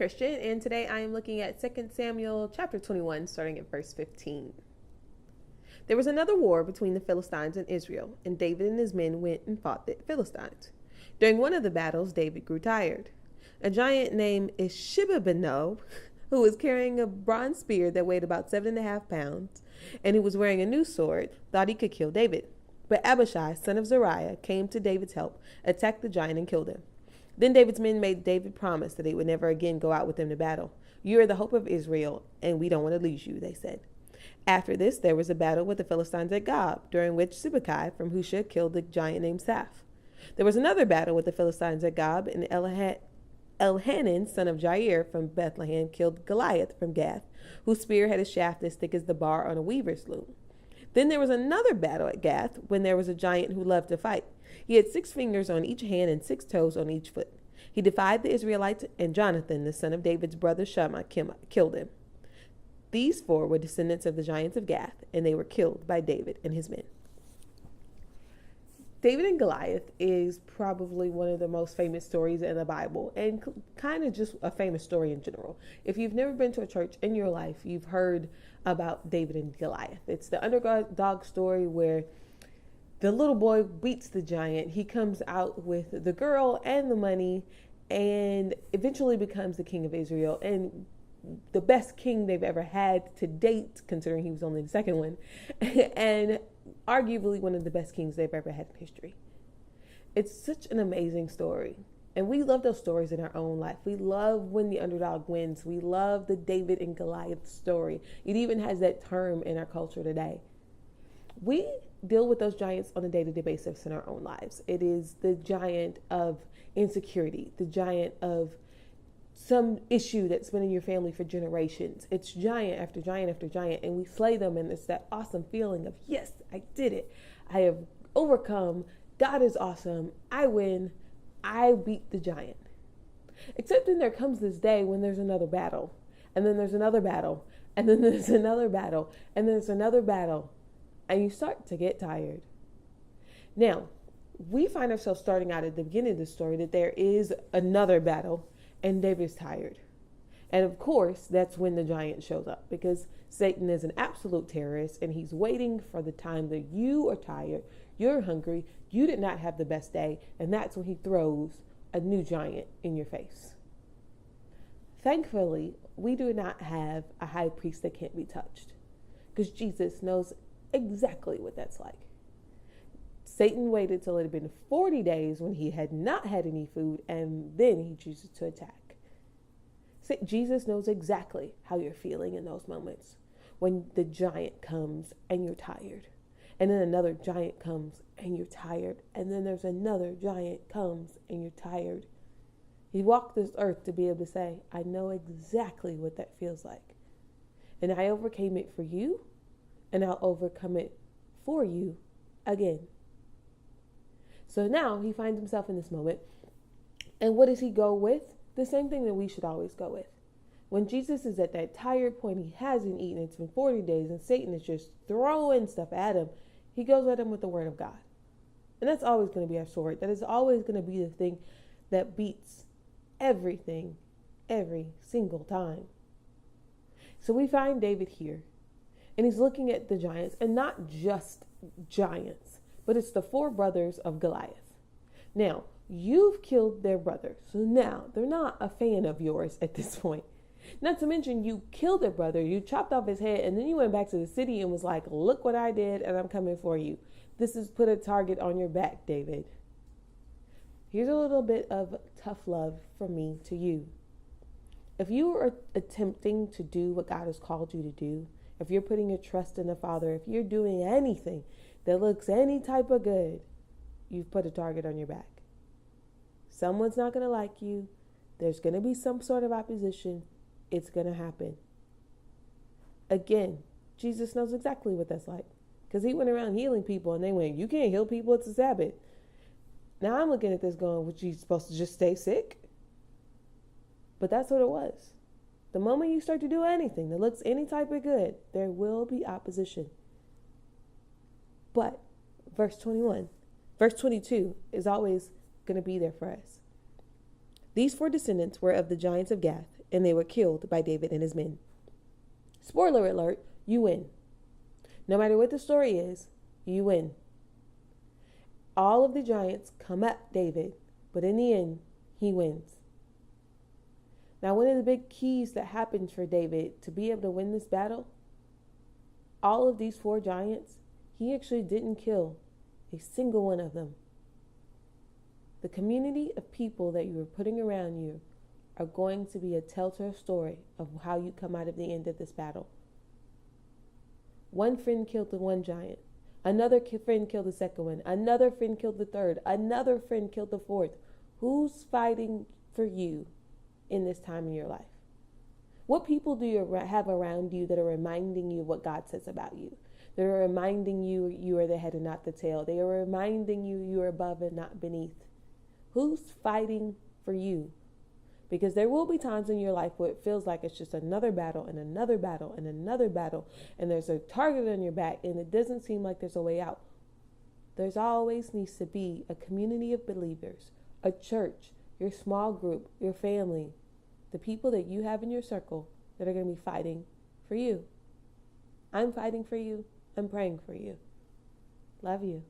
Christian, and today I am looking at 2 Samuel chapter 21, starting at verse 15. There was another war between the Philistines and Israel, and David and his men went and fought the Philistines. During one of the battles, David grew tired. A giant named Ishbi-benob, who was carrying a bronze spear that weighed about 7.5 pounds, and who was wearing a new sword, thought he could kill David. But Abishai, son of Zeruiah, came to David's help, attacked the giant, and killed him. Then David's men made David promise that they would never again go out with him to battle. "You are the hope of Israel, and we don't want to lose you," they said. After this, there was a battle with the Philistines at Gob, during which Sibbecai from Husha killed the giant named Saph. There was another battle with the Philistines at Gob, and Elhanan, son of Jair from Bethlehem, killed Goliath from Gath, whose spear had a shaft as thick as the bar on a weaver's loom. Then there was another battle at Gath, when there was a giant who loved to fight. He had 6 fingers on each hand and 6 toes on each foot. He defied the Israelites, and Jonathan, the son of David's brother Shammah, killed him. These 4 were descendants of the giants of Gath, and they were killed by David and his men. David and Goliath is probably one of the most famous stories in the Bible, and kind of just a famous story in general. If you've never been to a church in your life, you've heard about David and Goliath. It's the underdog story where the little boy beats the giant. He comes out with the girl and the money, and eventually becomes the king of Israel, and the best king they've ever had to date, considering he was only the second one, and arguably one of the best kings they've ever had in history. It's such an amazing story. And we love those stories in our own life. We love when the underdog wins. We love the David and Goliath story. It even has that term in our culture today. We deal with those giants on a day-to-day basis in our own lives. It is the giant of insecurity, the giant of some issue that's been in your family for generations. It's giant after giant after giant, and we slay them, and it's that awesome feeling of, yes, I did it. I have overcome. God is awesome. I win. I beat the giant. Except then there comes this day when there's another battle, and then there's another battle, and then there's another battle, and then there's another battle, and you start to get tired. Now, we find ourselves starting out at the beginning of the story that there is another battle, and David's tired. And of course, that's when the giant shows up, because Satan is an absolute terrorist, and he's waiting for the time that you are tired, you're hungry, you did not have the best day, and that's when he throws a new giant in your face. Thankfully, we do not have a high priest that can't be touched, because Jesus knows exactly what that's like. Satan waited till it had been 40 days when he had not had any food, and then he chooses to attack. Jesus knows exactly how you're feeling in those moments when the giant comes and you're tired, and then another giant comes and you're tired, and then there's another giant comes and you're tired. He walked this earth to be able to say, I know exactly what that feels like, and I overcame it for you, and I'll overcome it for you again. So now he finds himself in this moment. And what does he go with? The same thing that we should always go with. When Jesus is at that tired point, he hasn't eaten, it's been 40 days, and Satan is just throwing stuff at him, he goes at him with the word of God. And that's always going to be our sword. That is always going to be the thing that beats everything every single time. So we find David here, and he's looking at the giants, and not just giants, but it's the 4 brothers of Goliath. Now, you've killed their brother, so now they're not a fan of yours at this point. Not to mention, you killed their brother, you chopped off his head, and then you went back to the city and was like, look what I did, and I'm coming for you. This is put a target on your back, David. Here's a little bit of tough love from me to you. If you are attempting to do what God has called you to do, if you're putting your trust in the Father, if you're doing anything that looks any type of good, you've put a target on your back. Someone's not going to like you. There's going to be some sort of opposition. It's going to happen. Again, Jesus knows exactly what that's like, because he went around healing people, and they went, you can't heal people, it's a Sabbath. Now I'm looking at this going, was you supposed to just stay sick? But that's what it was. The moment you start to do anything that looks any type of good, there will be opposition. But verse 22 is always going to be there for us. These 4 descendants were of the giants of Gath, and they were killed by David and his men. Spoiler alert, you win. No matter what the story is, you win. All of the giants come at David, but in the end, he wins. Now, one of the big keys that happens for David to be able to win this battle, all of these 4 giants, he actually didn't kill a single one of them. The community of people that you are putting around you are going to be a telltale story of how you come out of the end of this battle. One friend killed the one giant. Another friend killed the second one. Another friend killed the third. Another friend killed the fourth. Who's fighting for you in this time in your life? What people do you have around you that are reminding you of what God says about you? That are reminding you you are the head and not the tail. They are reminding you you are above and not beneath. Who's fighting for you? Because there will be times in your life where it feels like it's just another battle and another battle and another battle, and there's a target on your back and it doesn't seem like there's a way out. There's always needs to be a community of believers, a church, your small group, your family, the people that you have in your circle that are going to be fighting for you. I'm fighting for you. I'm praying for you. Love you.